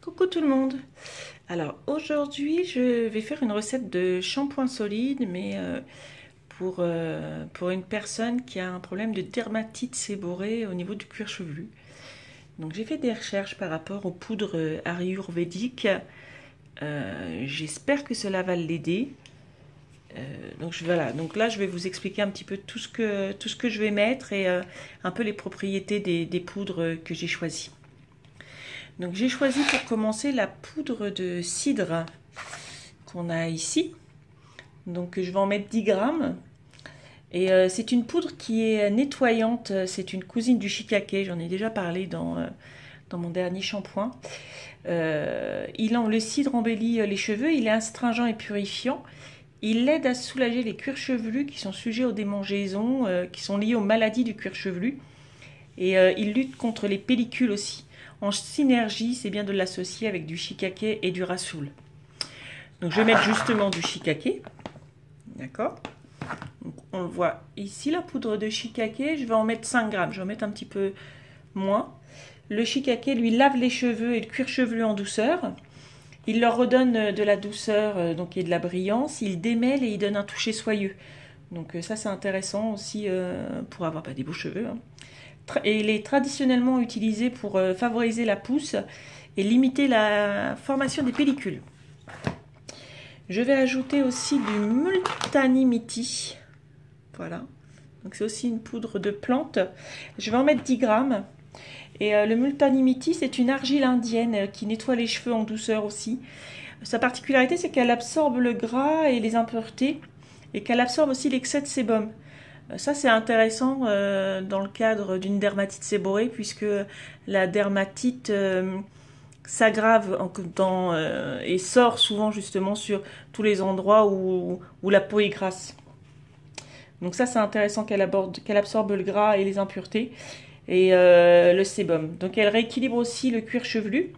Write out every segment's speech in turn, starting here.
Coucou tout le monde. Alors aujourd'hui je vais faire une recette de shampoing solide mais pour une personne qui a un problème de dermatite séborrhée au niveau du cuir chevelu. Donc j'ai fait des recherches par rapport aux poudres ayurvédiques. J'espère que cela va l'aider. Voilà, donc là je vais vous expliquer un petit peu tout ce que je vais mettre et un peu les propriétés des poudres que j'ai choisies. Donc j'ai choisi pour commencer la poudre de cidre qu'on a ici. Donc je vais en mettre 10 grammes. Et c'est une poudre qui est nettoyante, c'est une cousine du shiitake, j'en ai déjà parlé dans mon dernier shampoing. Le cidre embellit les cheveux, il est astringent et purifiant. Il aide à soulager les cuirs chevelus qui sont sujets aux démangeaisons, qui sont liées aux maladies du cuir chevelu. Et il lutte contre les pellicules aussi. En synergie, c'est bien de l'associer avec du shiitake et du rasoul. Donc je vais mettre justement du shiitake. D'accord. On le voit ici, la poudre de shiitake. Je vais en mettre 5 grammes. Je vais en mettre un petit peu moins. Le shiitake lui lave les cheveux et le cuir chevelu en douceur. Il leur redonne de la douceur donc, et de la brillance. Il démêle et il donne un toucher soyeux. Donc ça c'est intéressant aussi pour avoir des beaux cheveux. Hein. Et il est traditionnellement utilisé pour favoriser la pousse et limiter la formation des pellicules. Je vais ajouter aussi du multanimity. Voilà. Donc c'est aussi une poudre de plante. Je vais en mettre 10 grammes. Et le multanimity, c'est une argile indienne qui nettoie les cheveux en douceur aussi. Sa particularité, c'est qu'elle absorbe le gras et les impuretés et qu'elle absorbe aussi l'excès de sébum. Ça, c'est intéressant dans le cadre d'une dermatite séborrhée puisque la dermatite s'aggrave et sort souvent justement sur tous les endroits où la peau est grasse. Donc ça, c'est intéressant qu'elle absorbe le gras et les impuretés et le sébum. Donc elle rééquilibre aussi le cuir chevelu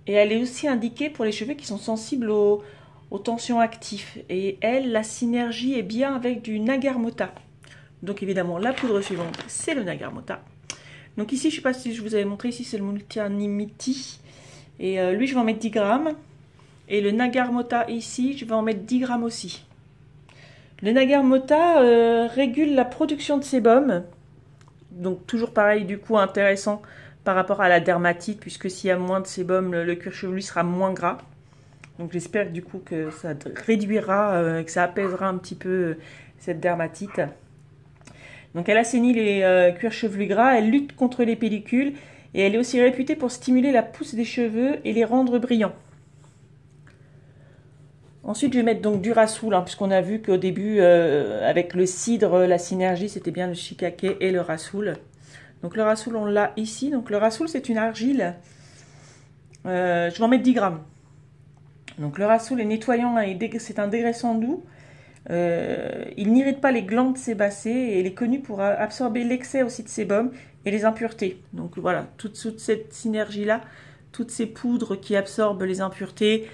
et elle est aussi indiquée pour les cheveux qui sont sensibles aux tensions actives. Et elle, la synergie est bien avec du nagarmota. Donc évidemment, la poudre suivante, c'est le nagarmota. Donc ici, je ne sais pas si je vous avais montré, ici c'est le multanimity. Et lui, je vais en mettre 10 grammes. Et le nagarmota ici, je vais en mettre 10 grammes aussi. Le nagarmota régule la production de sébum. Donc toujours pareil, du coup intéressant par rapport à la dermatite, puisque s'il y a moins de sébum, le cuir chevelu sera moins gras. Donc j'espère du coup que ça réduira, que ça apaisera un petit peu cette dermatite. Donc elle assainit les cuirs chevelus gras, elle lutte contre les pellicules et elle est aussi réputée pour stimuler la pousse des cheveux et les rendre brillants. Ensuite je vais mettre donc du rasoul, puisqu'on a vu qu'au début avec le cidre, la synergie c'était bien le shiitake et le rasoul. Donc le rasoul on l'a ici, donc le rasoul c'est une argile, je vais en mettre 10 grammes. Donc le rasoul est nettoyant et c'est un dégraissant doux. Il n'irrite pas les glandes sébacées et il est connu pour absorber l'excès aussi de sébum et les impuretés. Donc voilà, toute cette synergie-là, toutes ces poudres qui absorbent les impuretés,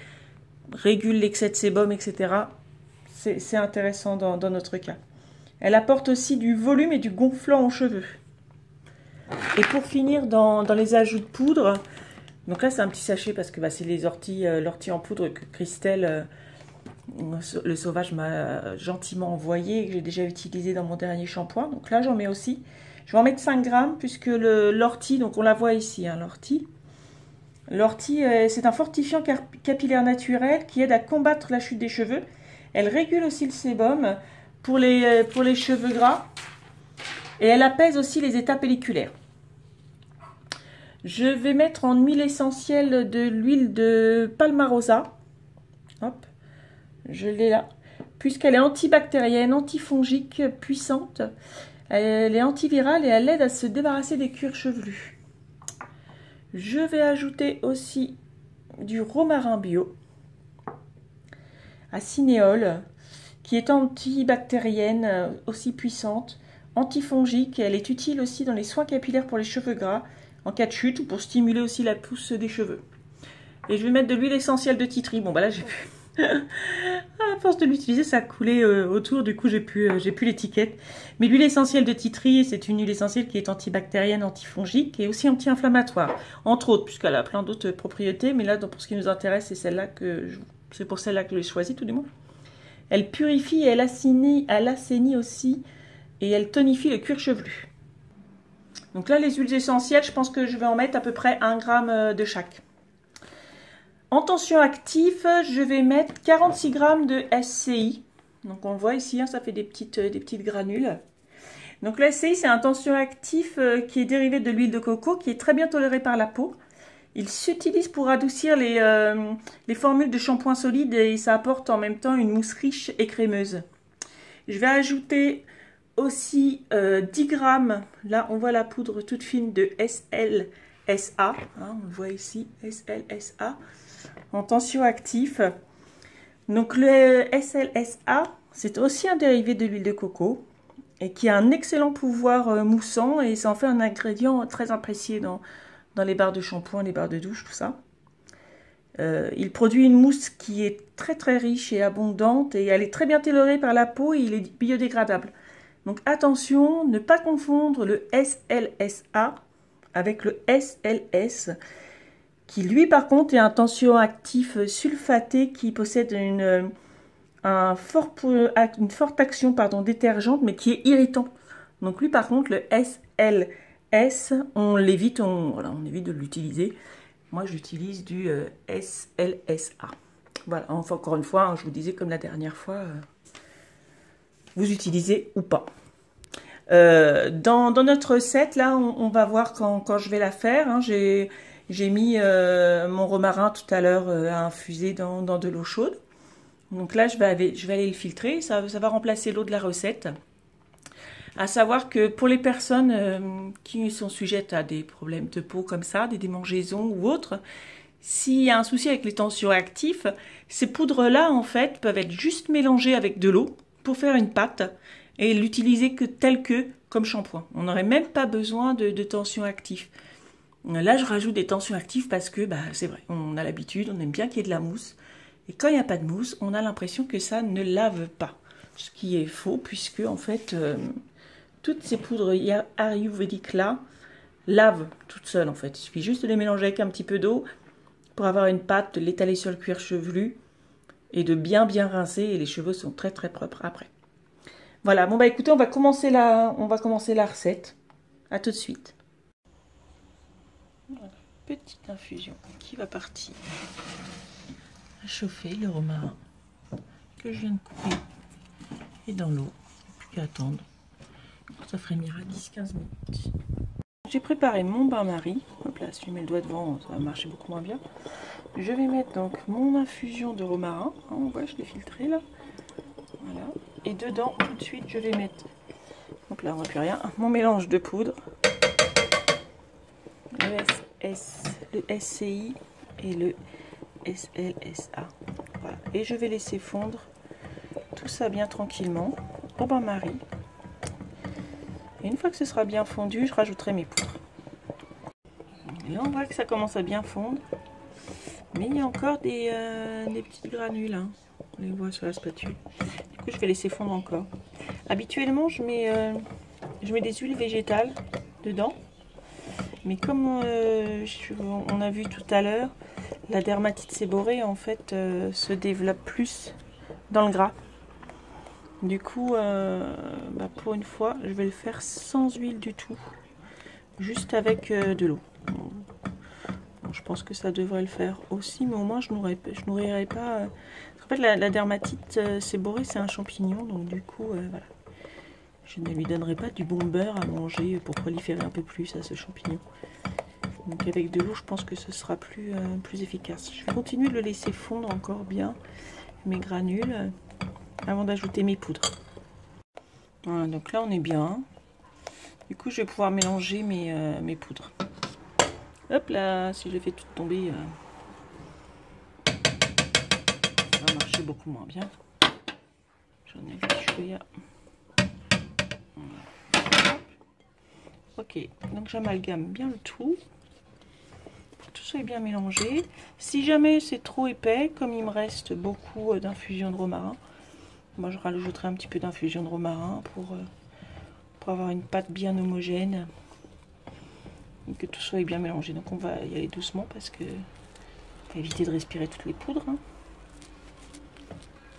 régulent l'excès de sébum, etc. C'est intéressant dans notre cas. Elle apporte aussi du volume et du gonflant aux cheveux. Et pour finir, dans les ajouts de poudre, donc là c'est un petit sachet parce que c'est les l'ortie en poudre que Christelle, le sauvage, m'a gentiment envoyé et que j'ai déjà utilisé dans mon dernier shampoing. Donc là j'en mets aussi. Je vais en mettre 5 grammes puisque l'ortie, donc on la voit ici, l'ortie. L'ortie c'est un fortifiant capillaire naturel qui aide à combattre la chute des cheveux. Elle régule aussi le sébum pour les cheveux gras et elle apaise aussi les états pelliculaires. Je vais mettre en huile essentielle de l'huile de palmarosa. Hop, je l'ai là. Puisqu'elle est antibactérienne, antifongique, puissante. Elle est antivirale et elle aide à se débarrasser des cuirs chevelus. Je vais ajouter aussi du romarin bio à cinéole, qui est antibactérienne, aussi puissante, antifongique. Elle est utile aussi dans les soins capillaires pour les cheveux gras, en cas de chute ou pour stimuler aussi la pousse des cheveux. Et je vais mettre de l'huile essentielle de titri. Bon là j'ai pu. force de l'utiliser, ça a coulé autour, du coup j'ai plus l'étiquette. Mais l'huile essentielle de tea tree, c'est une huile essentielle qui est antibactérienne, antifongique et aussi anti-inflammatoire, entre autres, puisqu'elle a plein d'autres propriétés. Mais là, pour ce qui nous intéresse, c'est celle-là c'est pour celle-là que j'ai choisie, tout du moins. Elle purifie et elle assainit aussi et elle tonifie le cuir chevelu. Donc là, les huiles essentielles, je pense que je vais en mettre à peu près 1 gramme de chaque. En tension actif, je vais mettre 46 grammes de SCI. Donc on le voit ici, hein, ça fait des petites granules. Donc le SCI, c'est un tension actif qui est dérivé de l'huile de coco, qui est très bien toléré par la peau. Il s'utilise pour adoucir les formules de shampoing solide et ça apporte en même temps une mousse riche et crémeuse. Je vais ajouter aussi 10 grammes, là on voit la poudre toute fine de SLSA, hein, on le voit ici, SLSA, en tension actif. Donc le SLSA, c'est aussi un dérivé de l'huile de coco et qui a un excellent pouvoir moussant et ça en fait un ingrédient très apprécié dans les barres de shampoing, les barres de douche, tout ça. Il produit une mousse qui est très très riche et abondante et elle est très bien tolérée par la peau et il est biodégradable. Donc attention, ne pas confondre le SLSA avec le SLS, qui lui par contre est un tensioactif sulfaté qui possède une forte action détergente, mais qui est irritant. Donc lui par contre, le SLS, on évite de l'utiliser. Moi j'utilise du SLSA. Voilà, enfin, encore une fois, hein, je vous disais comme la dernière fois, vous utilisez ou pas. Dans notre recette, là, on va voir quand je vais la faire. Hein, j'ai mis mon romarin tout à l'heure à infuser dans de l'eau chaude. Donc là, je vais aller le filtrer. Ça va remplacer l'eau de la recette. À savoir que pour les personnes qui sont sujettes à des problèmes de peau comme ça, des démangeaisons ou autres, s'il y a un souci avec les tensioactifs, ces poudres-là, en fait, peuvent être juste mélangées avec de l'eau pour faire une pâte et l'utiliser que tel que comme shampoing. On n'aurait même pas besoin de tensioactifs. Là, je rajoute des tensioactifs parce que c'est vrai, on a l'habitude, on aime bien qu'il y ait de la mousse. Et quand il n'y a pas de mousse, on a l'impression que ça ne lave pas. Ce qui est faux, puisque en fait, toutes ces poudres ayurvédiques là lavent toutes seules en fait. Il suffit juste de les mélanger avec un petit peu d'eau pour avoir une pâte, de l'étaler sur le cuir chevelu et de bien rincer, et les cheveux sont très très propres après. Voilà, bon écoutez, on va commencer la recette. À tout de suite. Voilà, petite infusion qui va partir à chauffer le romarin que je viens de couper et dans l'eau, plus qu'à attendre. Ça frémira 10-15 minutes. J'ai préparé mon bain-marie. Hop là, si je mets le doigt devant, ça va marcher beaucoup moins bien. Je vais mettre donc mon infusion de romarin. Hein, on voit, je l'ai filtré là. Voilà. Et dedans, tout de suite, je vais mettre, donc là on voit plus rien, mon mélange de poudre, le SCI et le SLSA. Voilà. Et je vais laisser fondre tout ça bien tranquillement au bain-marie. Et une fois que ce sera bien fondu, je rajouterai mes poudres. Et là on voit que ça commence à bien fondre, mais il y a encore des petites granules, hein. On les voit sur la spatule. Du coup, je vais laisser fondre encore. Habituellement, je mets des huiles végétales dedans. Mais comme on a vu tout à l'heure, la dermatite séborrhée, en fait, se développe plus dans le gras. Du coup, pour une fois, je vais le faire sans huile du tout. Juste avec de l'eau. Bon, je pense que ça devrait le faire aussi, mais au moins, je nourrirai pas... En fait, la dermatite séborrhée, c'est un champignon, donc du coup, voilà. Je ne lui donnerai pas du bon beurre à manger pour proliférer un peu plus à ce champignon. Donc avec de l'eau, je pense que ce sera plus efficace. Je vais continuer de le laisser fondre encore bien, mes granules, avant d'ajouter mes poudres. Voilà, donc là, on est bien. Du coup, je vais pouvoir mélanger mes poudres. Hop là, si je le fais tout tomber... ça va marcher beaucoup moins bien. J'en ai vu chouïa. Voilà. Ok, donc j'amalgame bien le tout. Pour que tout soit bien mélangé. Si jamais c'est trop épais, comme il me reste beaucoup d'infusion de romarin, Moi, je rajouterai un petit peu d'infusion de romarin pour avoir une pâte bien homogène. Et que tout soit bien mélangé. Donc on va y aller doucement parce que on va éviter de respirer toutes les poudres. Hein.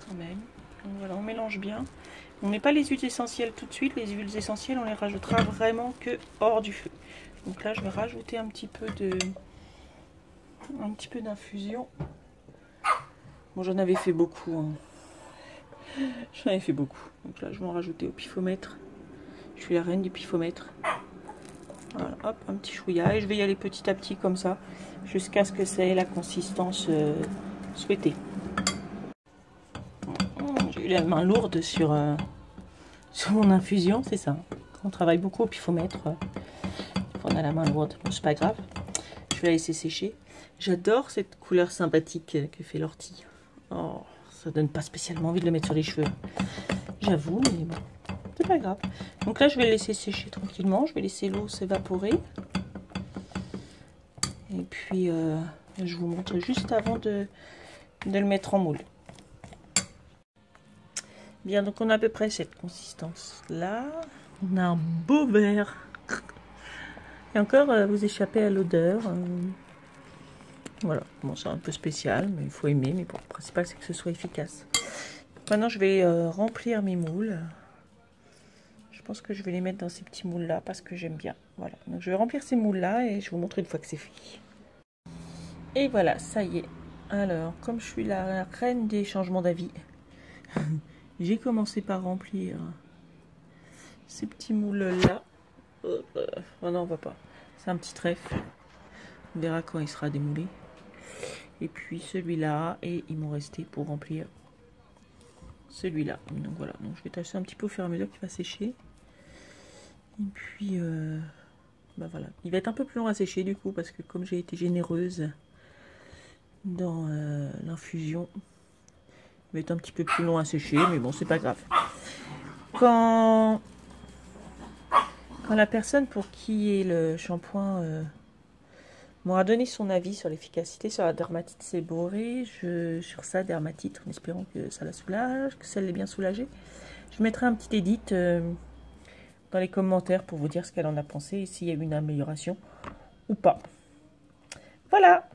Quand même. Donc voilà, on mélange bien. On met pas les huiles essentielles tout de suite. Les huiles essentielles, on les rajoutera vraiment que hors du feu. Donc là, je vais rajouter un petit peu d'infusion. Bon, j'en avais fait beaucoup. Hein. J'en avais fait beaucoup. Donc là, je vais en rajouter au pifomètre. Je suis la reine du pifomètre. Voilà, hop, un petit chouïa. Et je vais y aller petit à petit comme ça, jusqu'à ce que ça ait la consistance souhaitée. J'ai eu la main lourde sur mon infusion, c'est ça. Quand on travaille beaucoup au pifomètre, on a la main lourde. Bon, c'est pas grave. Je vais la laisser sécher. J'adore cette couleur sympathique que fait l'ortie. Oh, ça donne pas spécialement envie de le mettre sur les cheveux. J'avoue, mais bon, c'est pas grave. Donc là, je vais le laisser sécher tranquillement. Je vais laisser l'eau s'évaporer. Et puis, je vous montre juste avant de le mettre en moule. Bien, donc on a à peu près cette consistance-là. On a un beau verre. Et encore, vous échappez à l'odeur. Voilà, bon, c'est un peu spécial, mais il faut aimer. Mais bon, le principal, c'est que ce soit efficace. Maintenant, je vais remplir mes moules. Je pense que je vais les mettre dans ces petits moules-là parce que j'aime bien. Voilà, donc je vais remplir ces moules-là et je vous montre une fois que c'est fait. Et voilà, ça y est. Alors, comme je suis la reine des changements d'avis, j'ai commencé par remplir ces petits moules-là. Oh non, on va pas. C'est un petit trèfle. On verra quand il sera démoulé. Et puis celui-là, et il m'en restait pour remplir celui-là. Donc voilà, donc je vais tâcher un petit peu au fur et à mesure qu'il va sécher. Et puis, bah voilà. Il va être un peu plus long à sécher du coup, parce que comme j'ai été généreuse dans l'infusion, il va être un petit peu plus long à sécher, mais bon, c'est pas grave. Quand la personne pour qui est le shampoing m'aura donné son avis sur l'efficacité sur la dermatite séborrhée, sur sa dermatite, en espérant que ça la soulage, que ça l'ait bien soulagée, je mettrai un petit edit dans les commentaires pour vous dire ce qu'elle en a pensé et s'il y a eu une amélioration ou pas. Voilà!